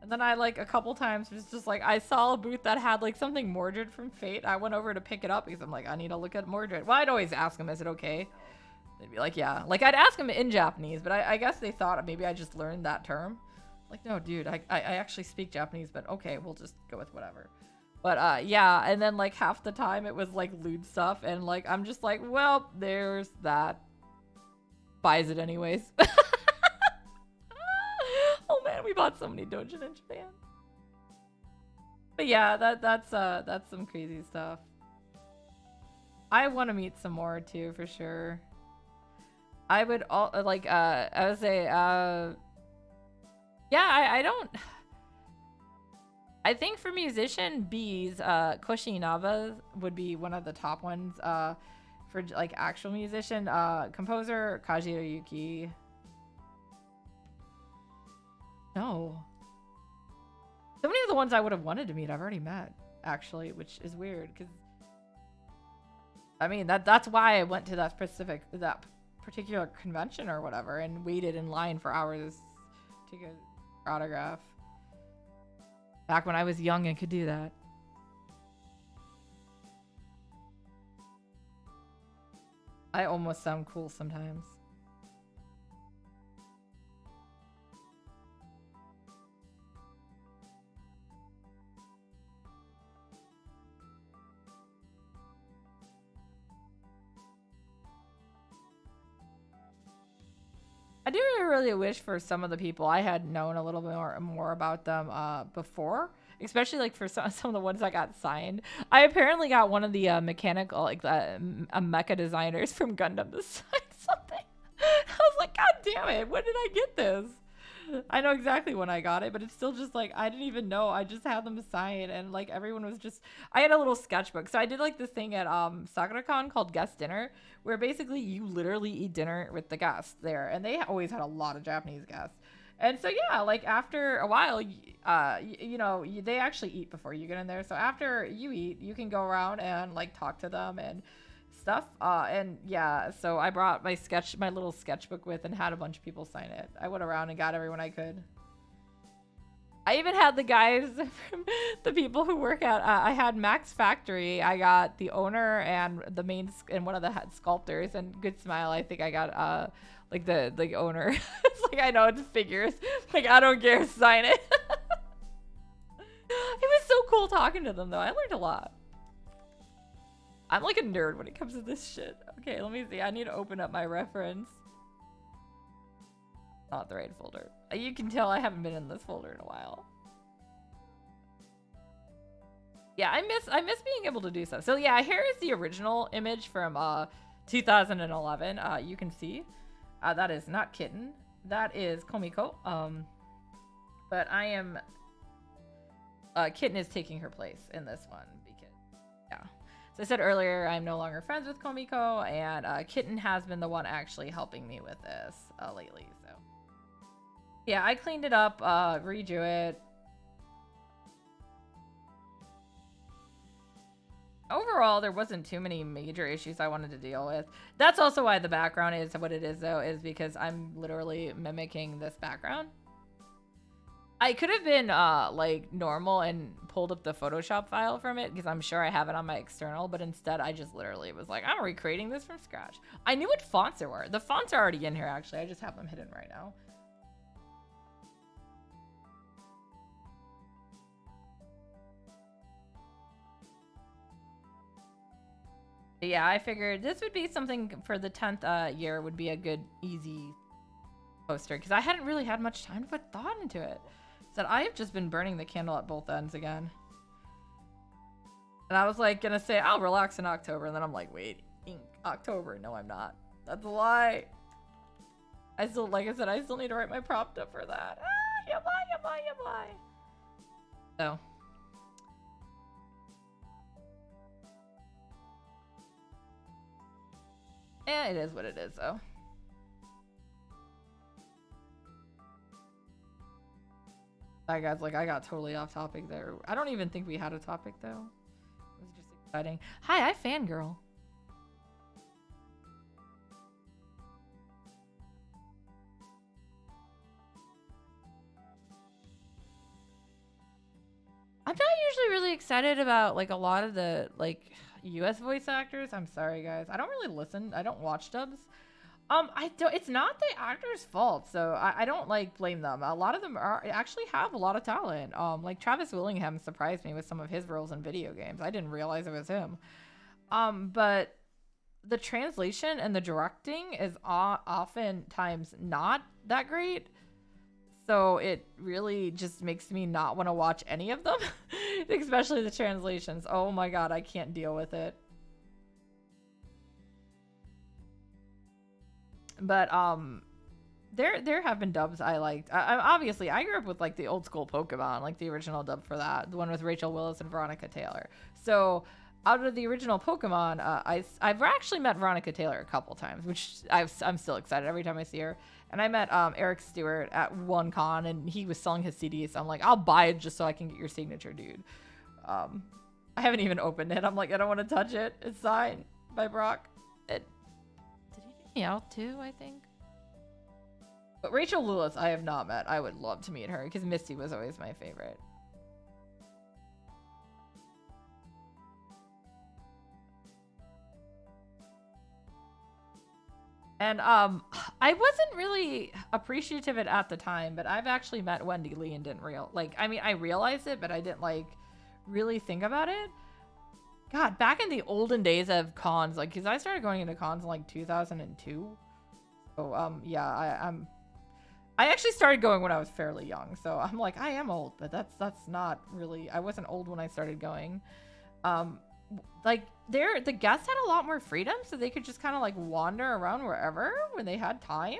And then I, like, a couple times was just like, I saw a booth that had, like, something Mordred from Fate. I went over to pick it up because I'm like, I need to look at Mordred. Well, I'd always ask them, is it okay? They'd be like, yeah. Like, I'd ask them in Japanese, but I guess they thought maybe I just learned that term. Like, no, dude, I actually speak Japanese, but okay, we'll just go with whatever. But, yeah, and then, like, half the time it was, like, lewd stuff, and, like, I'm just like, well, there's that. Buys it anyways. Oh man, we bought so many dojin in Japan. But yeah, that's some crazy stuff. I want to meet some more too, for sure. I would I would say yeah, I don't. I think for musician B's, Koshi Inaba would be one of the top ones. For like actual musician, composer Kaji Yuki. No. So many of the ones I would have wanted to meet, I've already met, actually, which is weird, because I mean that's why I went to that particular convention or whatever, and waited in line for hours to get an autograph. Back when I was young and could do that. I almost sound cool sometimes. I do really wish for some of the people I had known a little bit more about them before, especially like for some of the ones that got signed. I apparently got one of the mechanical, like mecha designers from Gundam to sign something. I was like, God damn it, when did I get this? I know exactly when I got it, but it's still just like, I didn't even know. I just had them sign, and like everyone was just, I had a little sketchbook. So I did like this thing at SakuraCon called Guest Dinner, where basically you literally eat dinner with the guests there. And they always had a lot of Japanese guests. And so, yeah, like after a while, they actually eat before you get in there. So after you eat, you can go around and like talk to them and stuff. And yeah, so I brought my little sketchbook with and had a bunch of people sign it. I went around and got everyone I could. I even had the guys, the people who work at, I had Max Factory. I got the owner and and one of the head sculptors, and Good Smile. I think I got, like the owner. It's like, I know it's figures. Like, I don't care, sign it. It was so cool talking to them though. I learned a lot. I'm like a nerd when it comes to this shit. Okay, let me see. I need to open up my reference. Not the right folder. You can tell I haven't been in this folder in a while. Yeah, I miss being able to do stuff. So yeah, here is the original image from 2011. You can see that is not Kitten. That is Komiko. But I am Kitten is taking her place in this one because yeah. So I said earlier, I'm no longer friends with Komiko, and Kitten has been the one actually helping me with this lately. So yeah, I cleaned it up, redrew it. Overall, there wasn't too many major issues I wanted to deal with. That's also why the background is what it is, though, is because I'm literally mimicking this background. I could have been like normal and pulled up the Photoshop file from it because I'm sure I have it on my external, but instead I just literally was like, I'm recreating this from scratch. I knew what fonts there were. The fonts are already in here actually. I just have them hidden right now. But yeah, I figured this would be something for the 10th year would be a good easy poster because I hadn't really had much time to put thought into it. Said I've just been burning the candle at both ends again. And I was like gonna say I'll relax in October, and then I'm like, wait, ink October? No, I'm not. That's a lie. I still, like I said, I still need to write my prompt up for that. Ah, you lie, you lie, you lie. So. Yeah, it is what it is, though. Sorry, guys, like I got totally off topic there. I don't even think we had a topic though. It was just exciting. Hi, I fangirl. I'm not usually really excited about like a lot of the like US voice actors. I'm sorry guys. I don't really listen. I don't watch dubs. I don't, it's not the actor's fault, so I don't like blame them. A lot of them are actually have a lot of talent. Like Travis Willingham surprised me with some of his roles in video games. I didn't realize it was him. But the translation and the directing is oftentimes not that great. So it really just makes me not want to watch any of them, especially the translations. Oh my god, I can't deal with it. But there have been dubs I liked. Obviously I grew up with like the old school Pokemon, like the original dub for that, the one with Rachel Willis and Veronica Taylor. So out of the original Pokemon, I've actually met Veronica Taylor a couple times, which I'm still excited every time I see her. And I met Eric Stewart at one con, and he was selling his CDs. So I'm like, I'll buy it just so I can get your signature, dude. I haven't even opened it. I'm like, I don't want to touch it. It's signed by Brock. Did he get me out too? I think. But Rachel Lewis, I have not met. I would love to meet her because Misty was always my favorite. And I wasn't really appreciative of it at the time, but I've actually met Wendy Lee and didn't I mean, I realized it, but I didn't like really think about it. God, back in the olden days of cons, like, because I started going into cons in like 2002. So yeah, I actually started going when I was fairly young. So I'm like, I am old, but that's not really. I wasn't old when I started going. Like the guests had a lot more freedom, so they could just kind of like wander around wherever when they had time.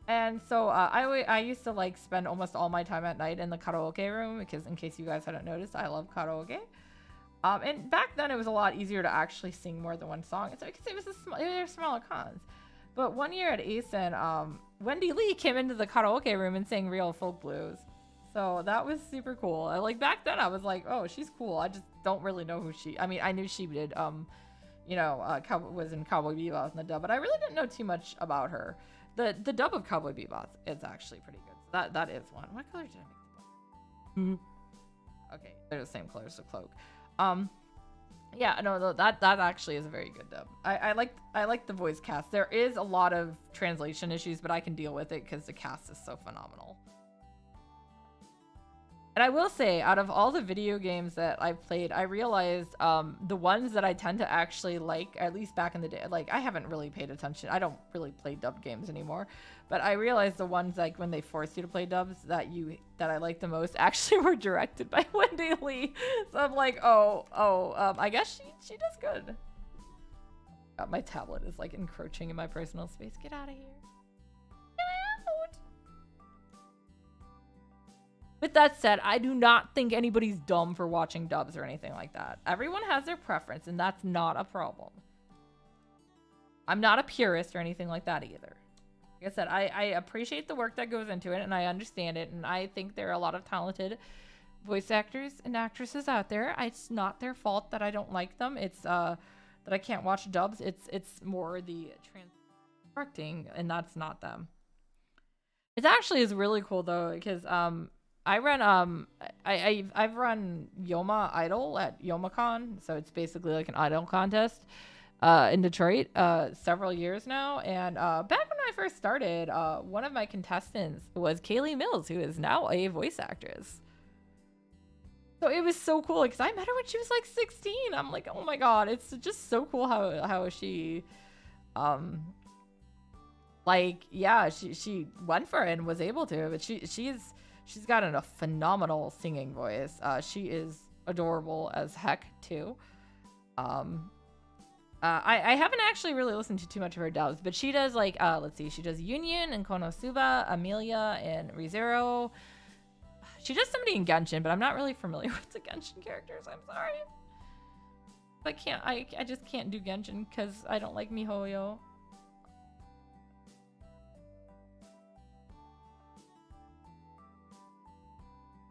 And so I used to like spend almost all my time at night in the karaoke room because, in case you guys hadn't noticed, I love karaoke. And back then it was a lot easier to actually sing more than one song. So because it was smaller cons. But one year at ASIN, Wendy Lee came into the karaoke room and sang Real Folk Blues. So that was super cool. Like back then I was like, oh, she's cool. I just don't really know who I mean, I knew she did, was in Cowboy Bebop in the dub, but I really didn't know too much about her. The dub of Cowboy Bebop is actually pretty good. So that is one. What color did I make the book? Okay, they're the same color as the cloak. Yeah, no, that actually is a very good dub. I like the voice cast. There is a lot of translation issues, but I can deal with it because the cast is so phenomenal. And I will say, out of all the video games that I've played, I realized the ones that I tend to actually like, at least back in the day, like I haven't really paid attention. I don't really play dubbed games anymore, but I realized the ones like when they force you to play dubs that I like the most actually were directed by Wendy Lee. So I'm like, I guess she does good. My tablet is like encroaching in my personal space. Get out of here. With that said, I do not think anybody's dumb for watching dubs or anything like that. Everyone has their preference, and that's not a problem. I'm not a purist or anything like that either. Like I said, I appreciate the work that goes into it, and I understand it, and I think there are a lot of talented voice actors and actresses out there. It's not their fault that I don't like them. It's that I can't watch dubs. It's more the directing, and that's not them. It actually is really cool though, because I run I've run Yoma Idol at YomaCon, so it's basically like an idol contest in Detroit several years now. And back when I first started, one of my contestants was Kaylee Mills, who is now a voice actress. So it was so cool because I met her when she was like 16. I'm like, oh my god, it's just so cool how she like, yeah, she went for it and was able to. But she's got a phenomenal singing voice. She is adorable as heck too. I haven't actually really listened to too much of her dubs, but she does like let's see, she does Union and Konosuba, Amelia and ReZero. She does somebody in Genshin, but I'm not really familiar with the Genshin characters. I'm sorry. I just can't do Genshin because I don't like MiHoYo.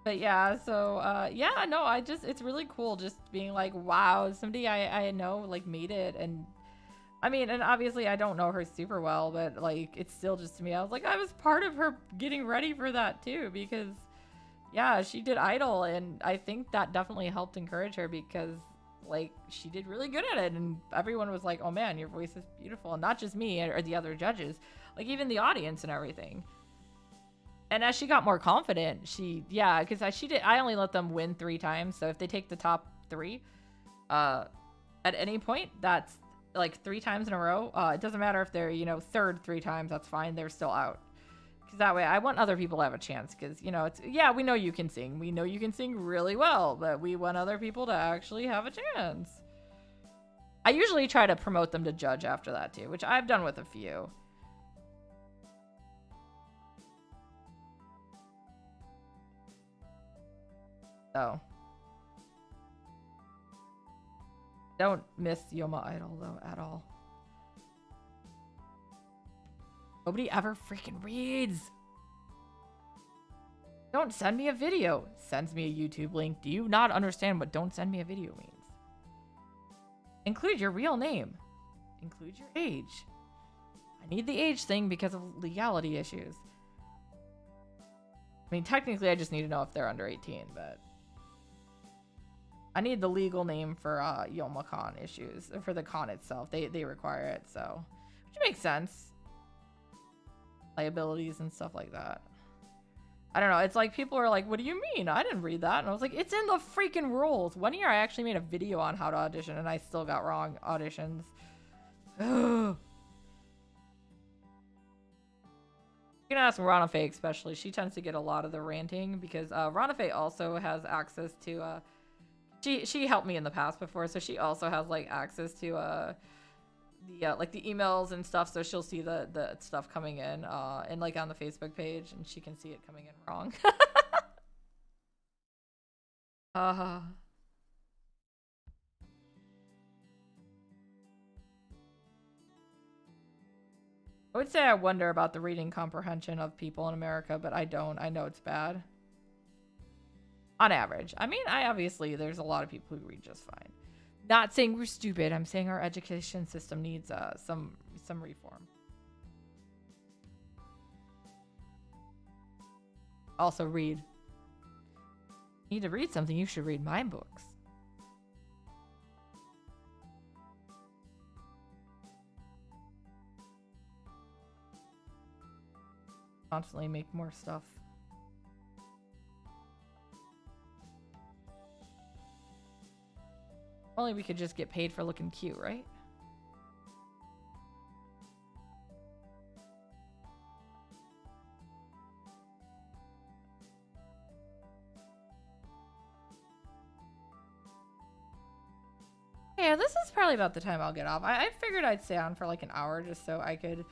But yeah, so yeah, no, it's really cool just being like, wow, somebody I know like made it. And I mean, and obviously I don't know her super well, but like it's still just to me, I was like, I was part of her getting ready for that too, because yeah, she did Idol, and I think that definitely helped encourage her because like she did really good at it, and everyone was like, oh man, your voice is beautiful. And not just me or the other judges, like even the audience and everything. And as she got more confident, yeah, because I only let them win 3 times. So if they take the top 3, at any point, that's like 3 times in a row. It doesn't matter if they're, third 3 times, that's fine. They're still out. Because that way I want other people to have a chance. Because, it's, yeah, we know you can sing. We know you can sing really well, but we want other people to actually have a chance. I usually try to promote them to judge after that too, which I've done with a few. So don't miss Yoma Idol though at all. Nobody ever freaking reads. Don't send me a video. Sends me a YouTube link. Do you not understand what don't send me a video means? Include your real name. Include your age. I need the age thing because of legality issues. I mean, technically I just need to know if they're under 18, but I need the legal name for YomaCon issues. For the con itself. They require it, so. Which makes sense. Liabilities and stuff like that. I don't know. It's like people are like, what do you mean? I didn't read that. And I was like, it's in the freaking rules. One year I actually made a video on how to audition and I still got wrong auditions. Ugh. You can ask Ranafe especially. She tends to get a lot of the ranting because Ranafe also has access to she helped me in the past before, so she also has like access to like the emails and stuff, so she'll see the stuff coming in and like on the Facebook page, and she can see it coming in wrong. I would say I wonder about the reading comprehension of people in America, but I don't. I know it's bad. On average. I mean, there's a lot of people who read just fine. Not saying we're stupid. I'm saying our education system needs some reform. Also, read. You need to read something, you should read my books. Constantly make more stuff. Only we could just get paid for looking cute, right? Yeah, this is probably about the time I'll get off. I figured I'd stay on for like an hour just so I could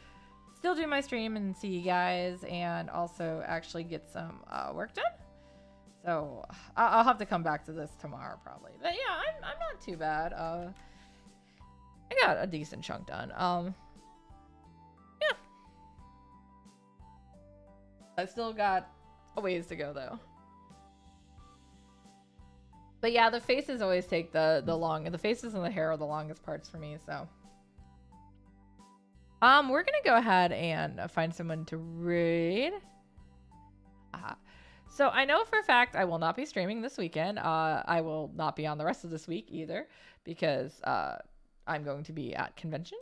still do my stream and see you guys and also actually get some work done. So I'll have to come back to this tomorrow probably. But yeah, I'm not too bad. I got a decent chunk done. Yeah. I still got a ways to go though. But yeah, the faces always take the faces and the hair are the longest parts for me, so. We're gonna go ahead and find someone to read. So I know for a fact I will not be streaming this weekend. I will not be on the rest of this week either because I'm going to be at convention.